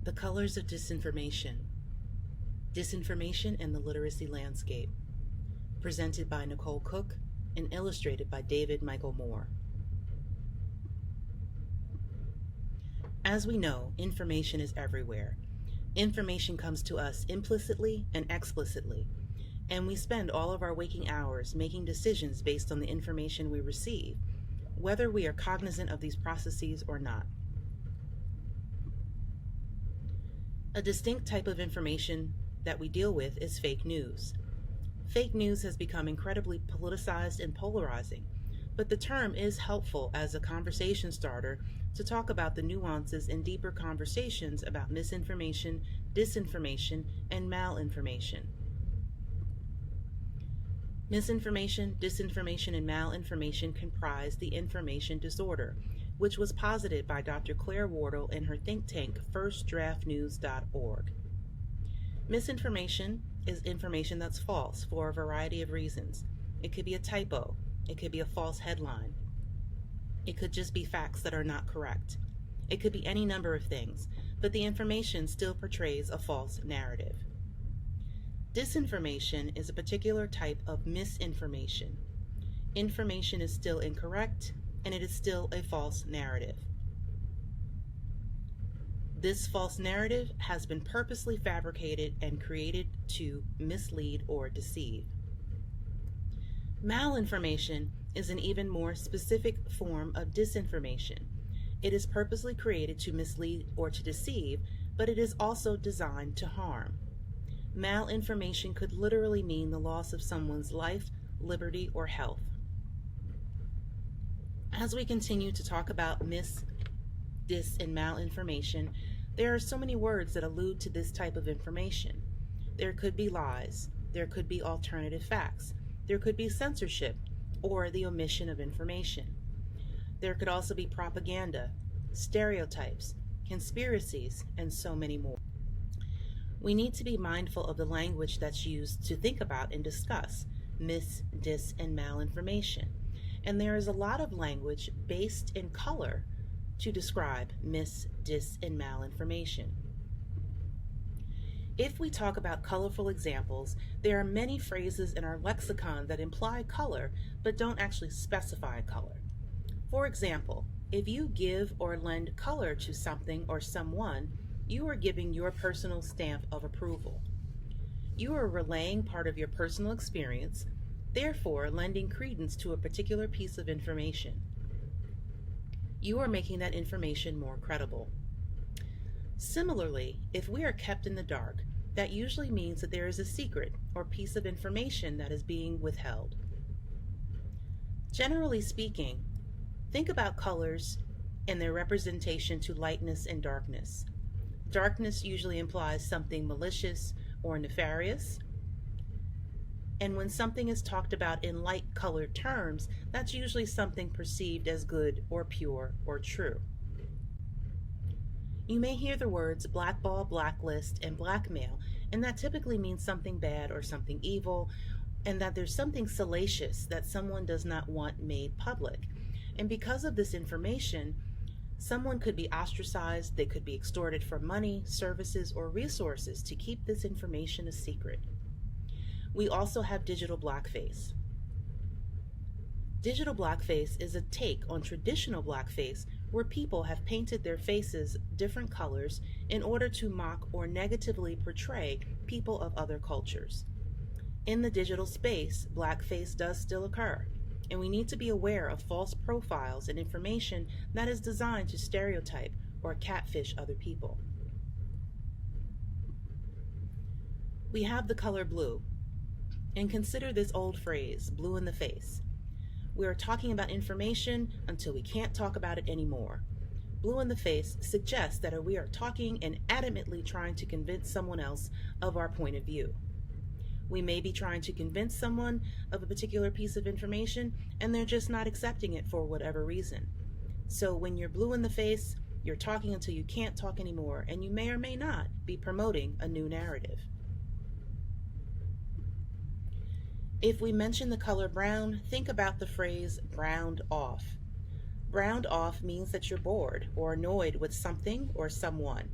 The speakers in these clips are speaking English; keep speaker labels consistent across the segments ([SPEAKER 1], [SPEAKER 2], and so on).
[SPEAKER 1] The Colors of Disinformation. Disinformation and the Literacy Landscape. Presented by Nicole Cooke and illustrated by David Michael Moore. As we know, information is everywhere. Information comes to us implicitly and explicitly, and we spend all of our waking hours making decisions based on the information we receive, whether we are cognizant of these processes or not. A distinct type of information that we deal with is fake news. Fake news has become incredibly politicized and polarizing, but the term is helpful as a conversation starter to talk about the nuances and deeper conversations about misinformation, disinformation, and malinformation. Misinformation, disinformation, and malinformation comprise the information disorder, which was posited by Dr. Claire Wardle in her think tank, firstdraftnews.org. Misinformation is information that's false for a variety of reasons. It could be a typo. It could be a false headline. It could just be facts that are not correct. It could be any number of things, but the information still portrays a false narrative. Disinformation is a particular type of misinformation. Information is still incorrect, and it is still a false narrative. This false narrative has been purposely fabricated and created to mislead or deceive. Malinformation is an even more specific form of disinformation. It is purposely created to mislead or to deceive, but it is also designed to harm. Malinformation could literally mean the loss of someone's life, liberty, or health. As we continue to talk about dis, and malinformation, there are so many words that allude to this type of information. There could be lies, there could be alternative facts, there could be censorship or the omission of information. There could also be propaganda, stereotypes, conspiracies, and so many more. We need to be mindful of the language that's used to think about and discuss dis, and malinformation. And there is a lot of language based in color to describe dis, and malinformation. If we talk about colorful examples, there are many phrases in our lexicon that imply color but don't actually specify color. For example, if you give or lend color to something or someone, you are giving your personal stamp of approval. You are relaying part of your personal experience, therefore lending credence to a particular piece of information. You are making that information more credible. Similarly, if we are kept in the dark, that usually means that there is a secret or piece of information that is being withheld. Generally speaking, think about colors and their representation to lightness and darkness. Darkness usually implies something malicious or nefarious. And when something is talked about in light-colored terms, that's usually something perceived as good or pure or true. You may hear the words blackball, blacklist, and blackmail, and that typically means something bad or something evil, and that there's something salacious that someone does not want made public. And because of this information, someone could be ostracized, they could be extorted for money, services, or resources to keep this information a secret. We also have digital blackface. Digital blackface is a take on traditional blackface where people have painted their faces different colors in order to mock or negatively portray people of other cultures. In the digital space, blackface does still occur, and we need to be aware of false profiles and information that is designed to stereotype or catfish other people. We have the color blue, and consider this old phrase, blue in the face. We are talking about information until we can't talk about it anymore. Blue in the face suggests that we are talking and adamantly trying to convince someone else of our point of view. We may be trying to convince someone of a particular piece of information and they're just not accepting it for whatever reason. So when you're blue in the face, you're talking until you can't talk anymore, and you may or may not be promoting a new narrative. If we mention the color brown, think about the phrase browned off. Browned off means that you're bored or annoyed with something or someone.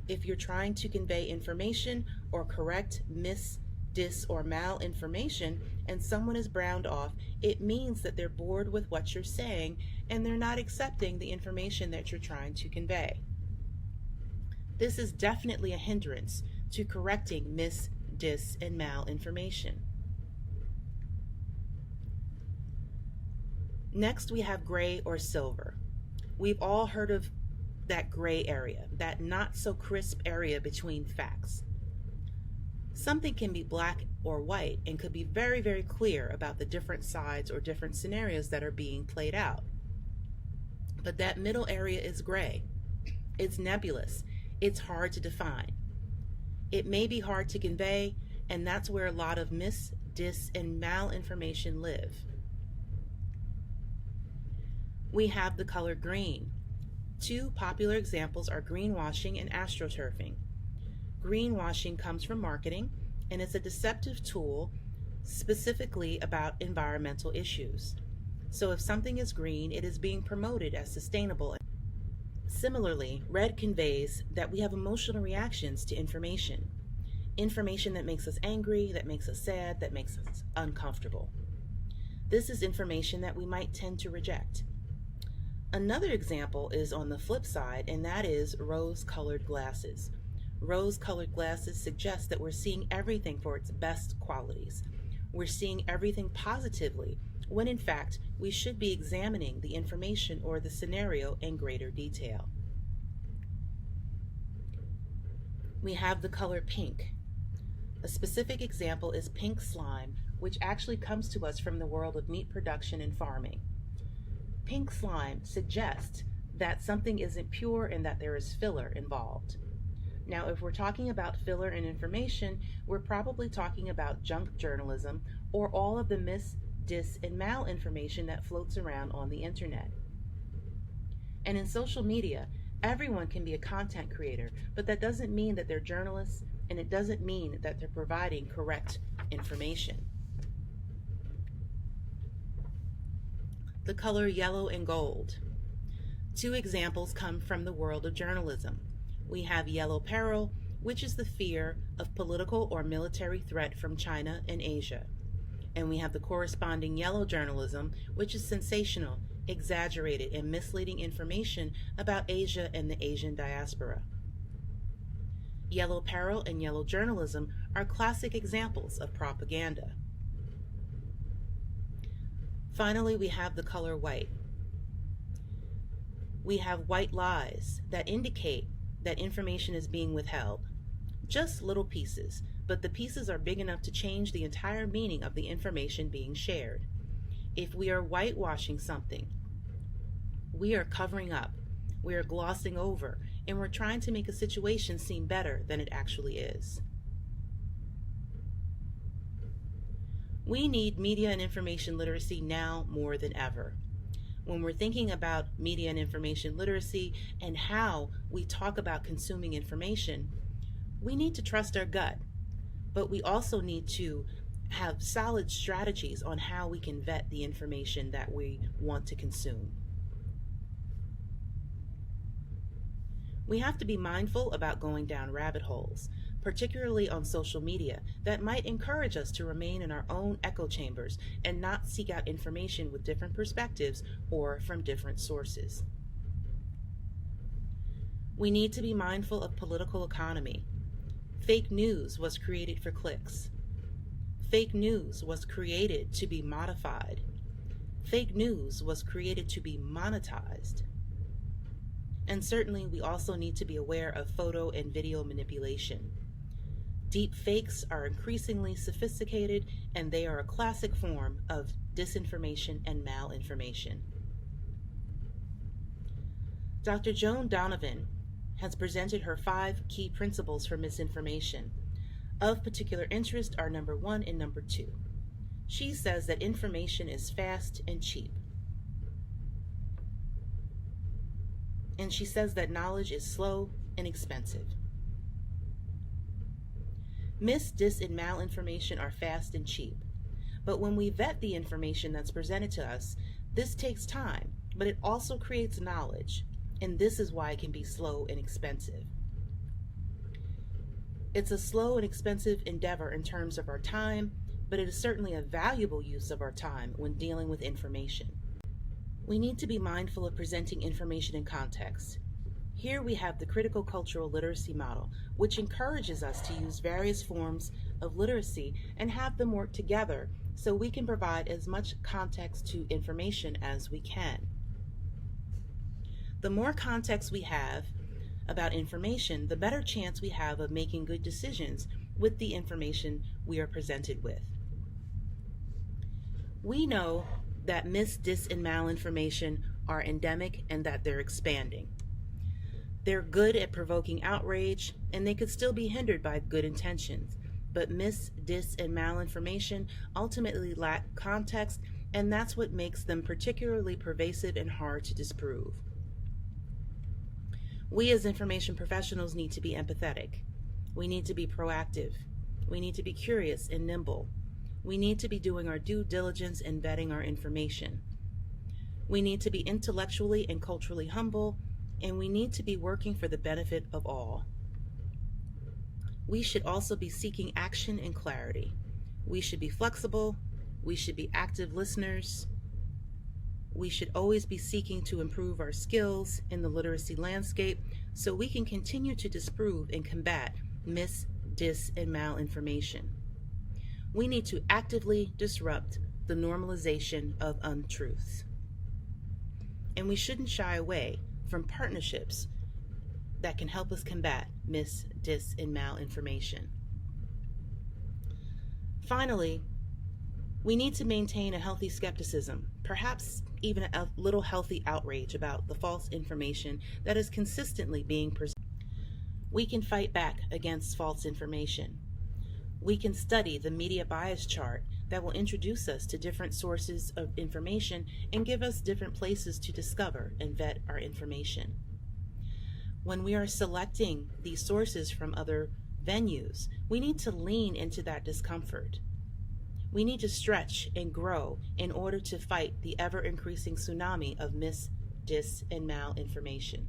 [SPEAKER 1] If you're trying to convey information or correct dis, or malinformation and someone is browned off, it means that they're bored with what you're saying and they're not accepting the information that you're trying to convey. This is definitely a hindrance to correcting dis, and malinformation. Next, we have gray or silver. We've all heard of that gray area, that not so crisp area between facts. Something can be black or white and could be very, very clear about the different sides or different scenarios that are being played out. But that middle area is gray. It's nebulous. It's hard to define. It may be hard to convey, and that's where a lot of dis, and malinformation live. We have the color green. Two popular examples are greenwashing and astroturfing. Greenwashing comes from marketing, and it's a deceptive tool specifically about environmental issues. So if something is green, it is being promoted as sustainable. Similarly, red conveys that we have emotional reactions to information. Information that makes us angry, that makes us sad, that makes us uncomfortable. This is information that we might tend to reject. Another example is on the flip side, and that is rose-colored glasses. Rose-colored glasses suggest that we're seeing everything for its best qualities. We're seeing everything positively, when in fact we should be examining the information or the scenario in greater detail. We have the color pink. A specific example is pink slime, which actually comes to us from the world of meat production and farming. Pink slime suggests that something isn't pure and that there is filler involved. Now, if we're talking about filler and information, we're probably talking about junk journalism or all of the dis, and malinformation that floats around on the internet. And in social media, everyone can be a content creator, but that doesn't mean that they're journalists, and it doesn't mean that they're providing correct information. The color yellow and gold. Two examples come from the world of journalism. We have yellow peril, which is the fear of political or military threat from China and Asia. And we have the corresponding yellow journalism, which is sensational, exaggerated, and misleading information about Asia and the Asian diaspora. Yellow peril and yellow journalism are classic examples of propaganda. Finally, we have the color white. We have white lies that indicate that information is being withheld. Just little pieces, but the pieces are big enough to change the entire meaning of the information being shared. If we are whitewashing something, we are covering up, we are glossing over, and we're trying to make a situation seem better than it actually is. We need media and information literacy now more than ever. When we're thinking about media and information literacy and how we talk about consuming information, we need to trust our gut, but we also need to have solid strategies on how we can vet the information that we want to consume. We have to be mindful about going down rabbit holes, particularly on social media, that might encourage us to remain in our own echo chambers and not seek out information with different perspectives or from different sources. We need to be mindful of political economy. Fake news was created for clicks. Fake news was created to be modified. Fake news was created to be monetized. And certainly we also need to be aware of photo and video manipulation. Deep fakes are increasingly sophisticated, and they are a classic form of disinformation and malinformation. Dr. Joan Donovan has presented her 5 key principles for misinformation. Of particular interest are number 1 and number 2. She says that information is fast and cheap. And she says that knowledge is slow and expensive. Dis, and malinformation are fast and cheap. But when we vet the information that's presented to us, this takes time, but it also creates knowledge, and this is why it can be slow and expensive. It's a slow and expensive endeavor in terms of our time, but it is certainly a valuable use of our time when dealing with information. We need to be mindful of presenting information in context. Here we have the critical cultural literacy model, which encourages us to use various forms of literacy and have them work together so we can provide as much context to information as we can. The more context we have about information, the better chance we have of making good decisions with the information we are presented with. We know that mis, dis, and malinformation are endemic and that they're expanding. They're good at provoking outrage, and they could still be hindered by good intentions. But mis, dis, and malinformation ultimately lack context, and that's what makes them particularly pervasive and hard to disprove. We as information professionals need to be empathetic. We need to be proactive. We need to be curious and nimble. We need to be doing our due diligence in vetting our information. We need to be intellectually and culturally humble, and we need to be working for the benefit of all. We should also be seeking action and clarity. We should be flexible. We should be active listeners. We should always be seeking to improve our skills in the literacy landscape so we can continue to disprove and combat mis, dis, and malinformation. We need to actively disrupt the normalization of untruths. And we shouldn't shy away from partnerships that can help us combat mis, dis, and malinformation. Finally, we need to maintain a healthy skepticism, perhaps even a little healthy outrage about the false information that is consistently being presented. We can fight back against false information. We can study the media bias chart that will introduce us to different sources of information and give us different places to discover and vet our information. When we are selecting these sources from other venues, we need to lean into that discomfort. We need to stretch and grow in order to fight the ever-increasing tsunami of mis, dis, and malinformation.